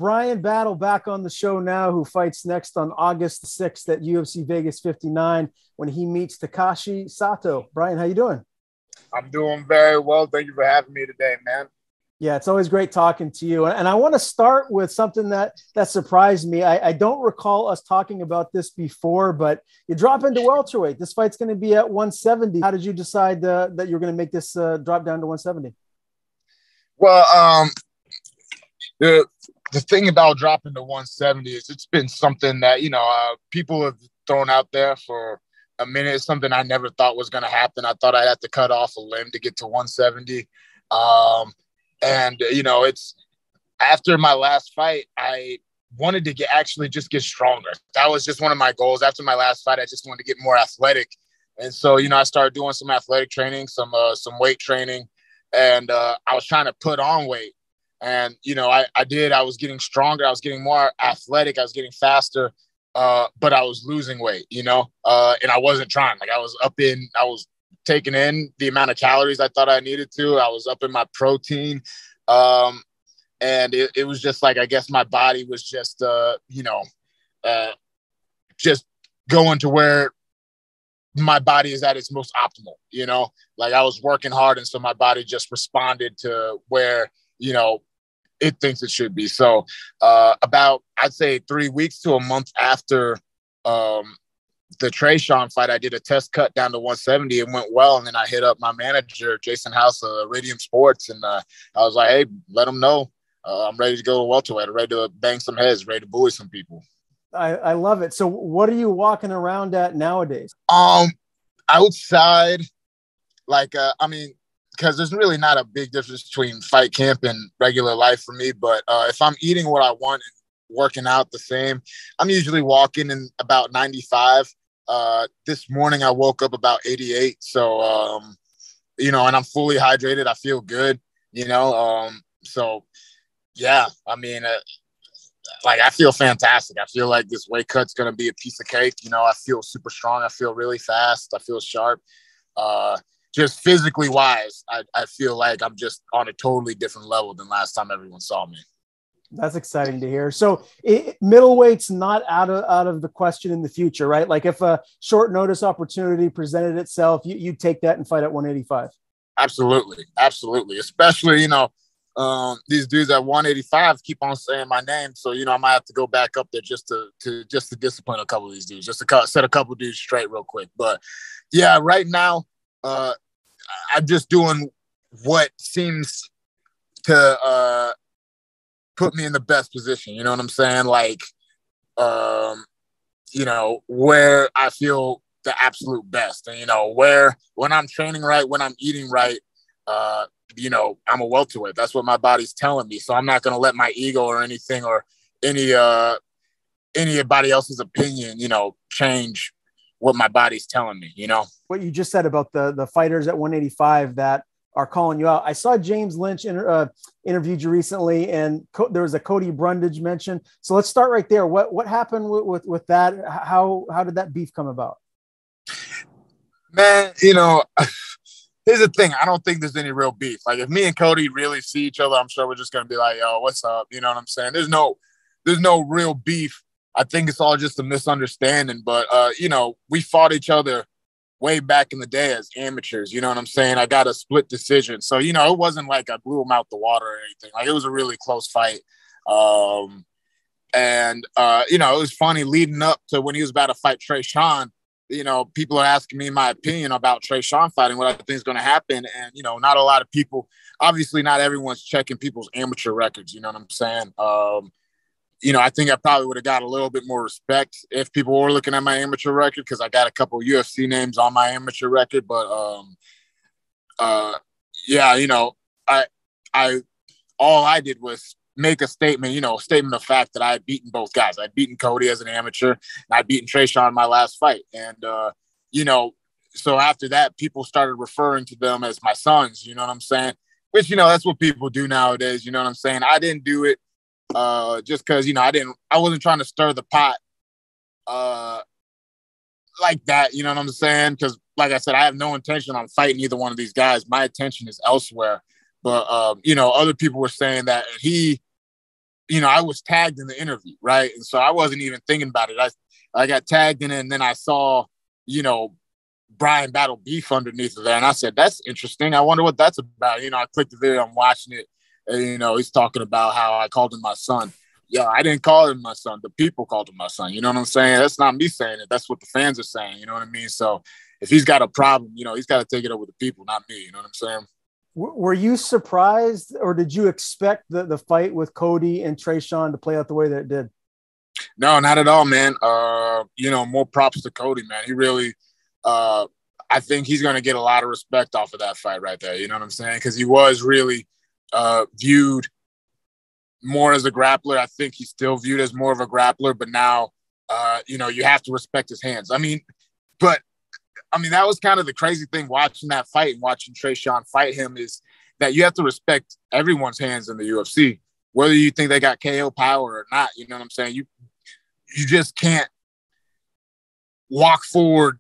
Bryan Battle back on the show now, who fights next on August 6th at UFC Vegas 59 when he meets Takashi Sato. Bryan, how you doing? I'm doing very well. Thank you for having me today, man. Yeah, it's always great talking to you. And I want to start with something that surprised me. I don't recall us talking about this before, but you drop into welterweight. This fight's going to be at 170. How did you decide that you're going to make this drop down to 170? Well, the thing about dropping to 170 is it's been something that, people have thrown out there for a minute. It's something I never thought was going to happen. I thought I'd have to cut off a limb to get to 170. It's after my last fight, I wanted to just get stronger. That was just one of my goals. After my last fight, I just wanted to get more athletic. And so, I started doing some athletic training, some weight training, and I was trying to put on weight. And, I did. I was getting stronger. I was getting more athletic. I was getting faster, but I was losing weight, and I wasn't trying. I was taking in the amount of calories I thought I needed to. I was up in my protein. And it was just like, I guess my body was just going to where my body is at its most optimal, I was working hard. And so my body just responded to where, it thinks it should be. So about, I'd say 3 weeks to a month after the Tresean fight, I did a test cut down to 170. It went well. And then I hit up my manager, Jason House, Radium Sports. And I was like, hey, let them know I'm ready to go to welterweight. I'm ready to bang some heads, ready to bully some people. I love it. So what are you walking around at nowadays? Outside, because there's really not a big difference between fight camp and regular life for me. But if I'm eating what I want and working out the same, I'm usually walking in about 95. This morning I woke up about 88. So, and I'm fully hydrated. I feel good, so yeah, I feel fantastic. I feel like this weight cut's going to be a piece of cake. I feel super strong. I feel really fast. I feel sharp. Just physically wise, I feel like I'm just on a totally different level than last time everyone saw me. That's exciting to hear. So middleweight's not out of the question in the future, right? Like if a short notice opportunity presented itself, you'd take that and fight at 185. Absolutely. Absolutely. Especially, these dudes at 185 keep on saying my name. So, I might have to go back up there just to discipline a couple of these dudes, just to set a couple of dudes straight real quick. But yeah, right now, I'm just doing what seems to put me in the best position. You know what I'm saying? Where I feel the absolute best. And, when I'm training right, when I'm eating right, I'm a welterweight. That's what my body's telling me. So I'm not going to let my ego or anything or anybody else's opinion, change what my body's telling me, What you just said about the fighters at 185 that are calling you out. I saw James Lynch interviewed you recently, and there was a Cody Brundage mention. So let's start right there. What happened with that? How did that beef come about? Man, here's the thing. I don't think there's any real beef. Like if me and Cody really see each other, I'm sure we're just going to be like, yo, what's up? You know what I'm saying? There's no real beef. I think it's all just a misunderstanding, but, we fought each other way back in the day as amateurs. You know what I'm saying? I got a split decision. So, it wasn't like I blew him out the water or anything. Like it was a really close fight. It was funny leading up to when he was about to fight Tresean. People are asking me my opinion about Tresean fighting, what I think is going to happen. And, not a lot of people, obviously not everyone's checking people's amateur records. You know what I'm saying? I think I probably would have got a little bit more respect if people were looking at my amateur record, because I got a couple of UFC names on my amateur record. But all I did was make a statement, a statement of fact that I had beaten both guys. I'd beaten Cody as an amateur, and I'd beaten Tresean in my last fight. And so after that, people started referring to them as my sons. You know what I'm saying? Which that's what people do nowadays. You know what I'm saying? I didn't do it. Just because, I wasn't trying to stir the pot like that, you know what I'm saying? Because, like I said, I have no intention on fighting either one of these guys. My attention is elsewhere. But, other people were saying that he I was tagged in the interview, right? And so I wasn't even thinking about it. I got tagged in it, and then I saw, Bryan Battle beef underneath of there. And I said, that's interesting. I wonder what that's about. I clicked the video, I'm watching it, and, he's talking about how I called him my son. Yeah, I didn't call him my son. The people called him my son. You know what I'm saying? That's not me saying it. That's what the fans are saying. You know what I mean? So if he's got a problem, he's got to take it up with the people, not me. You know what I'm saying? Were you surprised, or did you expect the fight with Cody and Tresean to play out the way that it did? No, not at all, man. More props to Cody, man. He really, I think he's going to get a lot of respect off of that fight right there. You know what I'm saying? Because he was really viewed more as a grappler. I think he's still viewed as more of a grappler, but now, you have to respect his hands. That was kind of the crazy thing watching that fight and watching Tresean fight him, is that you have to respect everyone's hands in the UFC, whether you think they got KO power or not. You know what I'm saying? You just can't walk forward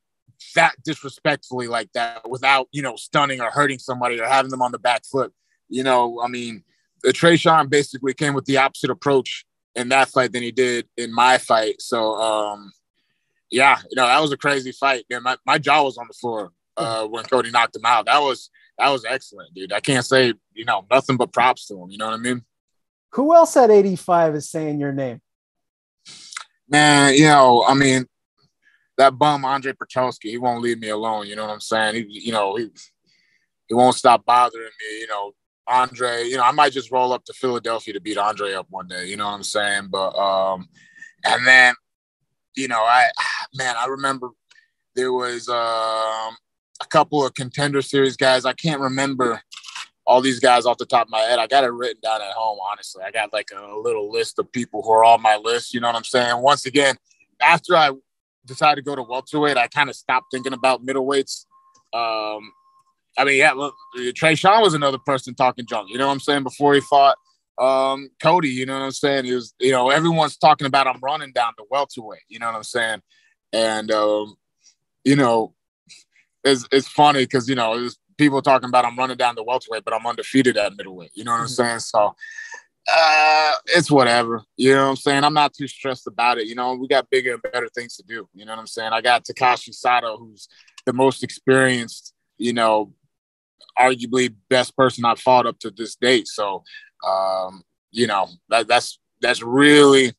that disrespectfully like that without, stunning or hurting somebody or having them on the back foot. Tresean basically came with the opposite approach in that fight than he did in my fight. So, that was a crazy fight. Man, my jaw was on the floor when Cody knocked him out. That was excellent, dude. I can't say, nothing but props to him. You know what I mean? Who else at 85 is saying your name? Man, that bum Andre Petrosky, he won't leave me alone. You know what I'm saying? He won't stop bothering me. Andre, I might just roll up to Philadelphia to beat Andre up one day. You know what I'm saying? But and then, I remember there was a couple of Contender Series guys. I can't remember all these guys off the top of my head. I got it written down at home, honestly. I got like a little list of people who are on my list. You know what I'm saying? Once again, after I decided to go to welterweight, I kind of stopped thinking about middleweights. Tresean was another person talking junk. You know what I'm saying? Before he fought Cody, you know what I'm saying? He was, everyone's talking about I'm running down to welterweight. You know what I'm saying? And it's funny because there's people talking about I'm running down to welterweight, but I'm undefeated at middleweight. You know what I'm saying? So it's whatever. You know what I'm saying? I'm not too stressed about it. We got bigger and better things to do. You know what I'm saying? I got Takashi Sato, who's the most experienced, arguably best person I've fought up to this date. So, that's really,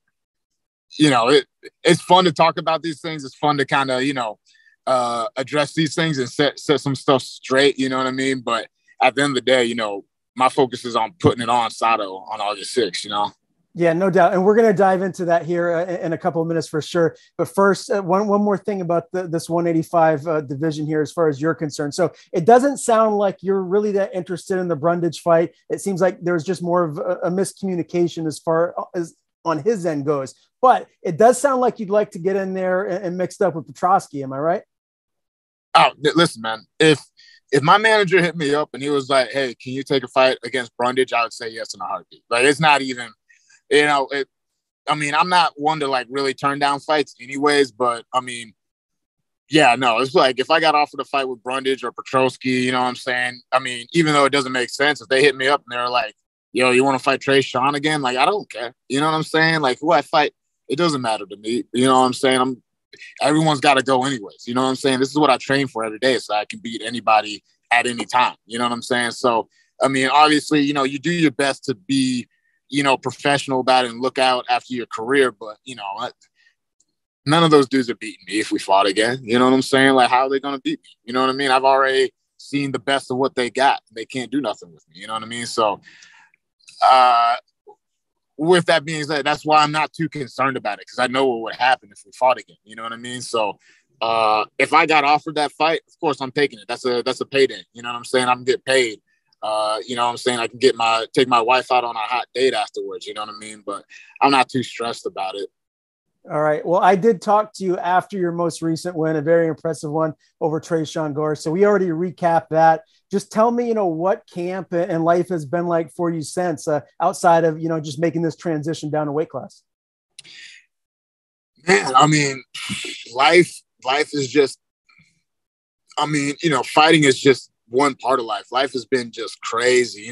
it's fun to talk about these things. It's fun to kind of, address these things and set some stuff straight. You know what I mean? But at the end of the day, my focus is on putting it on Sato on August 6th, Yeah, no doubt. And we're going to dive into that here in a couple of minutes for sure. But first, one more thing about this 185 division here, as far as you're concerned. So it doesn't sound like you're really that interested in the Brundage fight. It seems like there's just more of a miscommunication as far as on his end goes. But it does sound like you'd like to get in there and mixed up with Petrosky. Am I right? Oh, listen, man. If my manager hit me up and he was like, hey, can you take a fight against Brundage? I would say yes in a heartbeat. Like, it's not even, I'm not one to like really turn down fights anyways, but it's like if I got offered a fight with Brundage or Petrosky, you know what I'm saying? Even though it doesn't make sense, if they hit me up and they're like, yo, you want to fight Tresean again? Like, I don't care. You know what I'm saying? Like, who I fight, it doesn't matter to me. You know what I'm saying? Everyone's got to go anyways. You know what I'm saying? This is what I train for every day, so I can beat anybody at any time. You know what I'm saying? So, obviously, you do your best to be, professional about it and look out after your career. But, none of those dudes are beating me if we fought again. You know what I'm saying? Like, how are they going to beat me? You know what I mean? I've already seen the best of what they got. They can't do nothing with me. You know what I mean? So, with that being said, that's why I'm not too concerned about it, because I know what would happen if we fought again. You know what I mean? So if I got offered that fight, of course I'm taking it. That's a payday. You know what I'm saying? I'm gonna get paid. You know what I'm saying? I can take my wife out on a hot date afterwards. You know what I mean? But I'm not too stressed about it. All right. Well, I did talk to you after your most recent win, a very impressive one over Tresean Gore. So we already recapped that. Just tell me, what camp and life has been like for you since, outside of, just making this transition down to weight class. Man, life is just, fighting is just one part of life. Life has been just crazy.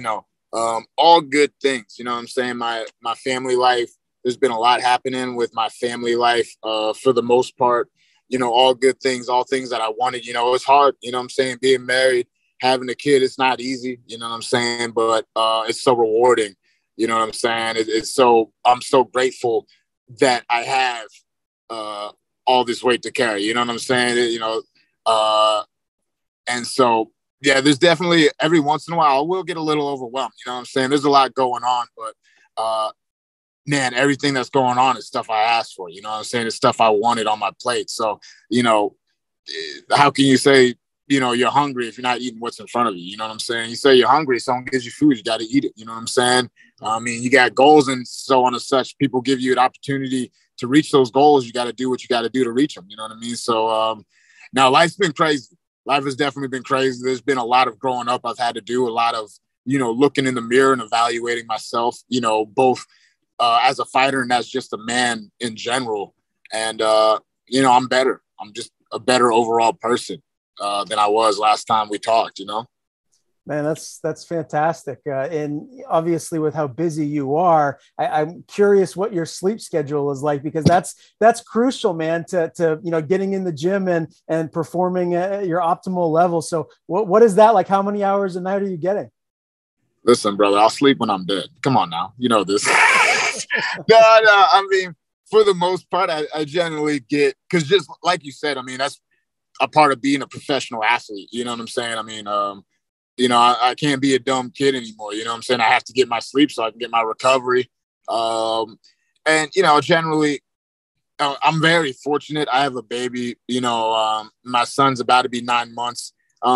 All good things. You know what I'm saying? My family life, there's been a lot happening with my family life for the most part. You know, all good things, all things that I wanted. You know, it's hard, you know what I'm saying? Being married, having a kid, it's not easy, you know what I'm saying? But it's so rewarding, you know what I'm saying? I'm so grateful that I have all this weight to carry, you know what I'm saying? And so, yeah, there's definitely every once in a while, I will get a little overwhelmed, you know what I'm saying? There's a lot going on, but man, everything that's going on is stuff I asked for, you know what I'm saying? It's stuff I wanted on my plate. So, you know, how can you say, you know, you're hungry if you're not eating what's in front of you? You know what I'm saying? You say you're hungry, someone gives you food, you got to eat it. You know what I'm saying? I mean, you got goals and so on and such. People give you an opportunity to reach those goals. You got to do what you got to do to reach them. You know what I mean? So now life's been crazy. Life has definitely been crazy. There's been a lot of growing up I've had to do, a lot of, you know, looking in the mirror and evaluating myself, you know, both as a fighter and as just a man in general. And, you know, I'm better. I'm just a better overall person than I was last time we talked, you know? Man, that's fantastic. And obviously with how busy you are, I'm curious what your sleep schedule is like, because that's crucial, man, to, you know, getting in the gym and performing at your optimal level. So what is that like? How many hours a night are you getting? Listen, brother, I'll sleep when I'm dead. Come on now. You know this. No, I mean, for the most part, I generally get, because just like you said, I mean, that's a part of being a professional athlete. You know what I'm saying? I mean, you know, I can't be a dumb kid anymore. You know what I'm saying? I have to get my sleep so I can get my recovery. And, you know, generally, I'm very fortunate. I have a baby. You know, my son's about to be 9 months.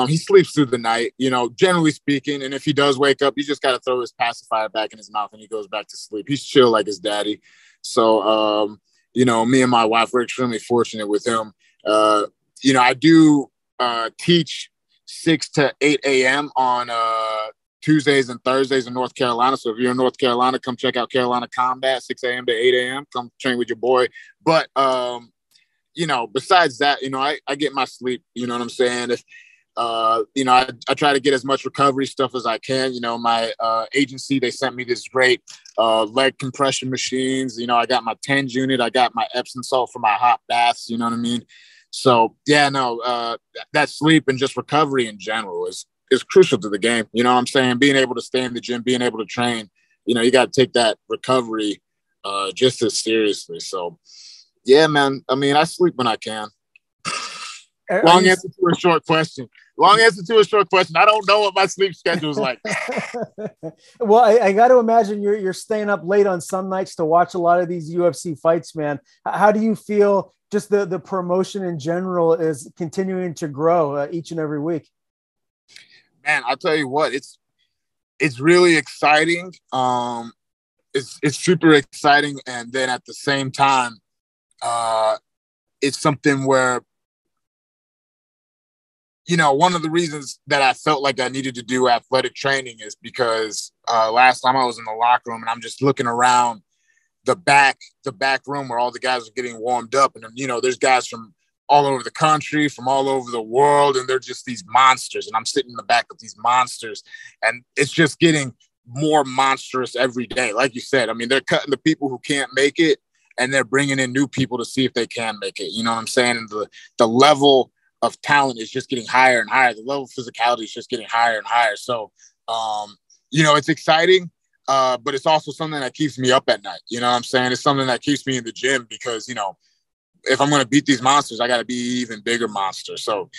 He sleeps through the night, you know, generally speaking. And if he does wake up, you just got to throw his pacifier back in his mouth and he goes back to sleep. He's chill like his daddy. So, you know, me and my wife, we're extremely fortunate with him. You know, I do teach 6 to 8 a.m. on Tuesdays and Thursdays in North Carolina. So if you're in North Carolina, come check out Carolina Combat, 6 a.m. to 8 a.m. Come train with your boy. But, you know, besides that, you know, I get my sleep, you know what I'm saying? If, you know, I try to get as much recovery stuff as I can. You know, my agency, they sent me this great leg compression machines. You know, I got my TENS unit. I got my Epsom salt for my hot baths. You know what I mean? So, yeah, no, that sleep and just recovery in general is crucial to the game. You know what I'm saying? Being able to stay in the gym, being able to train, you know, you got to take that recovery just as seriously. So, yeah, man, I mean, I sleep when I can. Long answer to a short question. I don't know what my sleep schedule is like. Well, I got to imagine you're staying up late on some nights to watch a lot of these UFC fights, man. How do you feel just the promotion in general is continuing to grow each and every week? Man, I'll tell you what, it's really exciting. It's super exciting. And then at the same time, it's something where, you know, one of the reasons that I felt like I needed to do athletic training is because last time I was in the locker room and I'm just looking around the back room where all the guys are getting warmed up. And, you know, there's guys from all over the country, from all over the world, and they're just these monsters. And I'm sitting in the back of these monsters, and it's just getting more monstrous every day. Like you said, I mean, they're cutting the people who can't make it, and they're bringing in new people to see if they can make it. You know what I'm saying? And the level of talent is just getting higher and higher. The level of physicality is just getting higher and higher. So, you know, it's exciting, but it's also something that keeps me up at night. You know what I'm saying? It's something that keeps me in the gym because, you know, if I'm going to beat these monsters, I got to be even bigger monster. So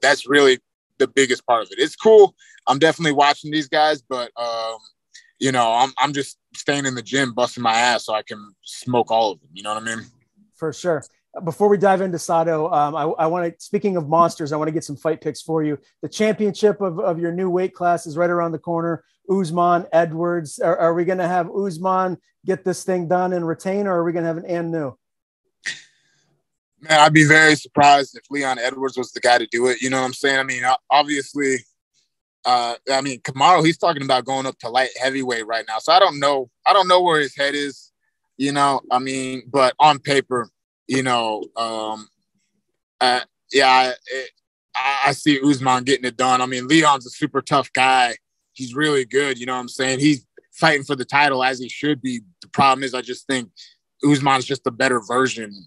that's really the biggest part of it. It's cool. I'm definitely watching these guys, but, you know, I'm just staying in the gym, busting my ass so I can smoke all of them. You know what I mean? For sure. Before we dive into Sato, I want to, speaking of monsters, I want to get some fight picks for you. The championship of your new weight class is right around the corner. Usman, Edwards. Are we going to have Usman get this thing done and retain, or are we going to have an Anu? Man, I'd be very surprised if Leon Edwards was the guy to do it. You know what I'm saying? I mean, obviously, Kamaru, he's talking about going up to light heavyweight right now. So I don't know where his head is, you know, I mean, but on paper, you know, I see Usman getting it done. I mean, Leon's a super tough guy. he's really good. You know what I'm saying? He's fighting for the title as he should be. The problem is I just think Usman's just a better version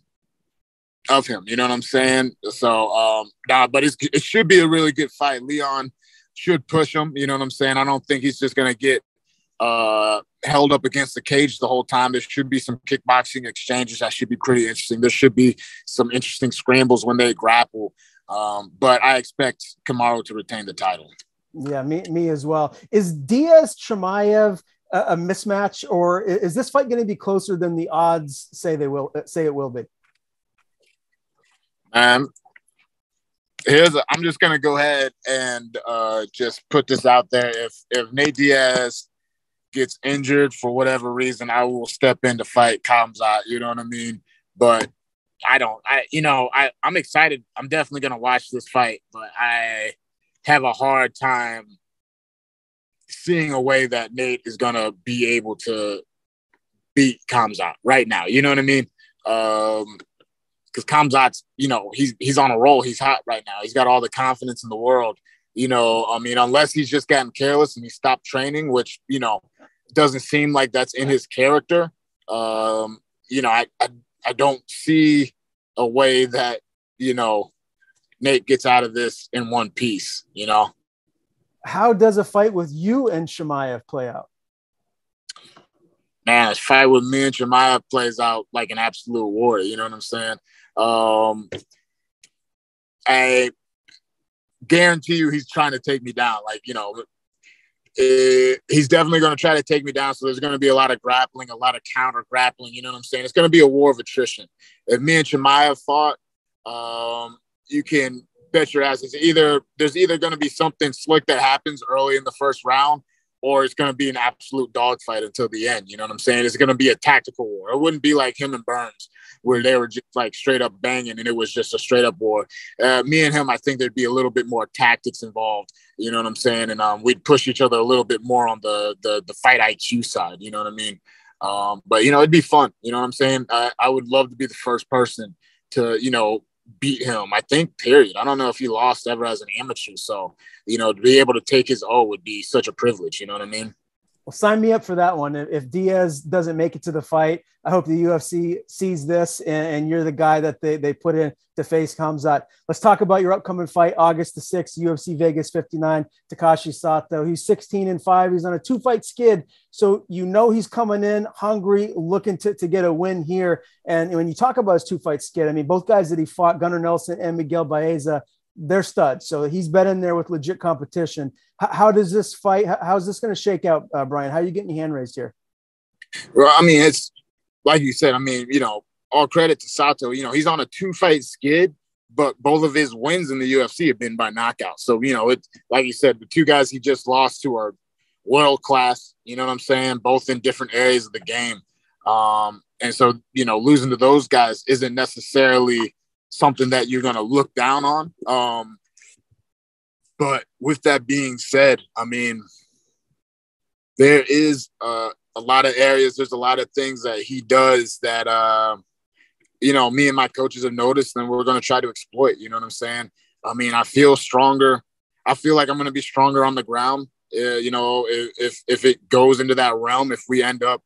of him. You know what I'm saying? So, but it should be a really good fight. Leon should push him. You know what I'm saying? I don't think he's just going to get held up against the cage the whole time. There should be some kickboxing exchanges that should be pretty interesting. There should be some interesting scrambles when they grapple. But I expect Kamaru to retain the title. Yeah, me as well. Is Diaz-Chimaev a mismatch, or is this fight going to be closer than the odds say it will be? I'm just going to go ahead and just put this out there. If Nate Diaz gets injured for whatever reason, I will step in to fight Khamzat. You know what I mean? But I'm excited. I'm definitely going to watch this fight, but I have a hard time seeing a way that Nate is going to be able to beat Khamzat right now. You know what I mean? Because Khamzat's, he's on a roll. He's hot right now. He's got all the confidence in the world. Unless he's just gotten careless and he stopped training, which, doesn't seem like that's in his character. I don't see a way that, Nate gets out of this in one piece, How does a fight with you and Chimaev play out? Man, a fight with me and Chimaev plays out like an absolute war. You know what I'm saying? I guarantee you he's trying to take me down. He's definitely going to try to take me down. So there's going to be a lot of grappling, a lot of counter grappling. You know what I'm saying? It's going to be a war of attrition. If me and Chimaev fought, you can bet your ass there's either going to be something slick that happens early in the first round, or it's going to be an absolute dogfight until the end. You know what I'm saying? It's going to be a tactical war. It wouldn't be like him and Burns, where they were just like straight up banging and it was just a straight up war. Me and him, I think there'd be a little bit more tactics involved. You know what I'm saying? And we'd push each other a little bit more on the fight IQ side. You know what I mean? But it'd be fun. You know what I'm saying? I would love to be the first person to, beat him. I think, period. I don't know if he lost ever as an amateur. So, to be able to take his O would be such a privilege. You know what I mean? Well, sign me up for that one. If Diaz doesn't make it to the fight, I hope the UFC sees this and you're the guy that they put in to face Khamzat. Let's talk about your upcoming fight, August the 6th, UFC Vegas 59, Takashi Sato. He's 16-5. He's on a 2-fight skid. So he's coming in hungry, looking to get a win here. And when you talk about his 2-fight skid, I mean, both guys that he fought, Gunnar Nelson and Miguel Baeza, they're studs. So he's been in there with legit competition. How does this fight, how's this going to shake out, Bryan? How are you getting your hand raised here? Well, I mean, it's like you said, all credit to Sato. He's on a 2-fight skid, but both of his wins in the UFC have been by knockout. So, it's like you said, the two guys he just lost to are world class, you know what I'm saying? Both in different areas of the game. And so, losing to those guys isn't necessarily something that you're going to look down on. But with that being said, there is a lot of areas, there's a lot of things that he does that, me and my coaches have noticed and we're going to try to exploit, you know what I'm saying? I feel stronger. I feel like I'm going to be stronger on the ground. If it goes into that realm, if we end up,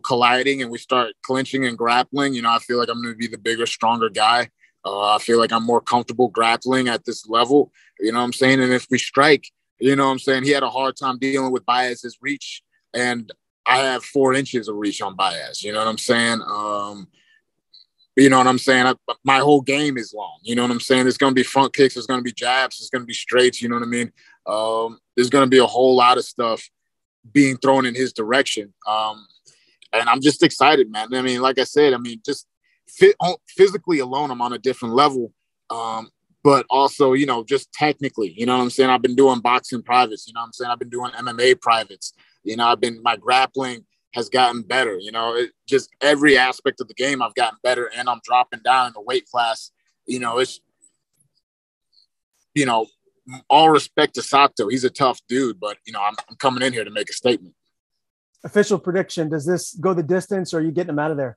colliding and we start clinching and grappling, I feel like I'm going to be the bigger, stronger guy. I feel like I'm more comfortable grappling at this level, you know what I'm saying? And if we strike, you know what I'm saying? He had a hard time dealing with Baez's reach, and I have 4 inches of reach on Baez, you know what I'm saying? My whole game is long, you know what I'm saying? There's going to be front kicks, there's going to be jabs, there's going to be straights, you know what I mean? There's going to be a whole lot of stuff being thrown in his direction. And I'm just excited, man. Like I said, just physically alone, I'm on a different level. But also, just technically, you know what I'm saying? I've been doing boxing privates, you know what I'm saying? I've been doing MMA privates. My grappling has gotten better, just every aspect of the game I've gotten better, and I'm dropping down in the weight class. It's, all respect to Sato. He's a tough dude, but, I'm coming in here to make a statement. Official prediction. Does this go the distance, or are you getting him out of there?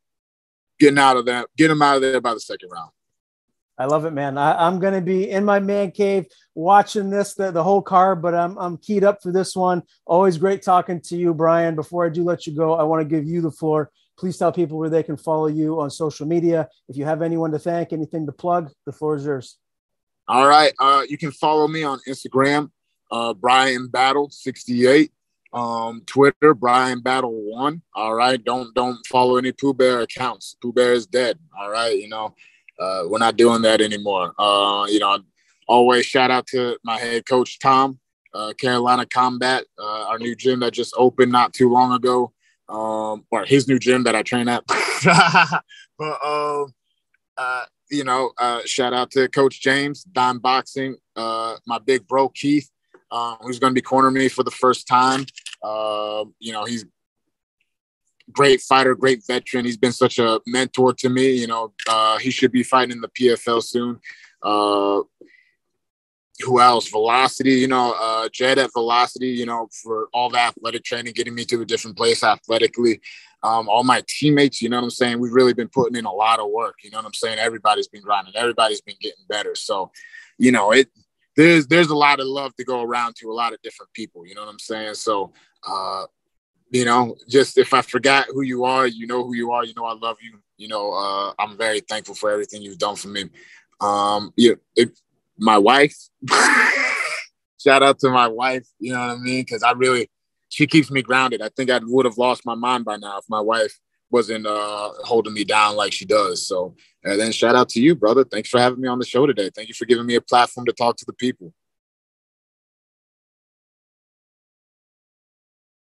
Get him out of there by the second round. I love it, man. I'm going to be in my man cave watching this, the whole card, but I'm keyed up for this one. Always great talking to you, Bryan. Before I do let you go, I want to give you the floor. Please tell people where they can follow you on social media. If you have anyone to thank, anything to plug, the floor is yours. All right. You can follow me on Instagram, Bryan Battle 68. Twitter, Bryan Battle 1. All right. Don't follow any Pooh Bear accounts. Pooh Bear is dead. All right. We're not doing that anymore. Always shout out to my head coach, Tom, Carolina Combat, our new gym that just opened not too long ago. Or his new gym that I train at. But, shout out to Coach James, Don Boxing, my big bro, Keith, who's going to be cornering me for the first time. He's great fighter, great veteran. He's been such a mentor to me. He should be fighting in the PFL soon. Who else? Velocity, Jed at Velocity, for all the athletic training, getting me to a different place athletically. All my teammates, you know what I'm saying? We've really been putting in a lot of work. You know what I'm saying? Everybody's been grinding. Everybody's been getting better. So, there's a lot of love to go around to a lot of different people. You know what I'm saying? So, just if I forgot who you are, you know who you are. You know I love you. I'm very thankful for everything you've done for me. My wife, shout out to my wife, you know what I mean? Because she keeps me grounded. I think I would have lost my mind by now if my wife wasn't holding me down like she does. So, and then shout out to you, brother. Thanks for having me on the show today. Thank you for giving me a platform to talk to the people.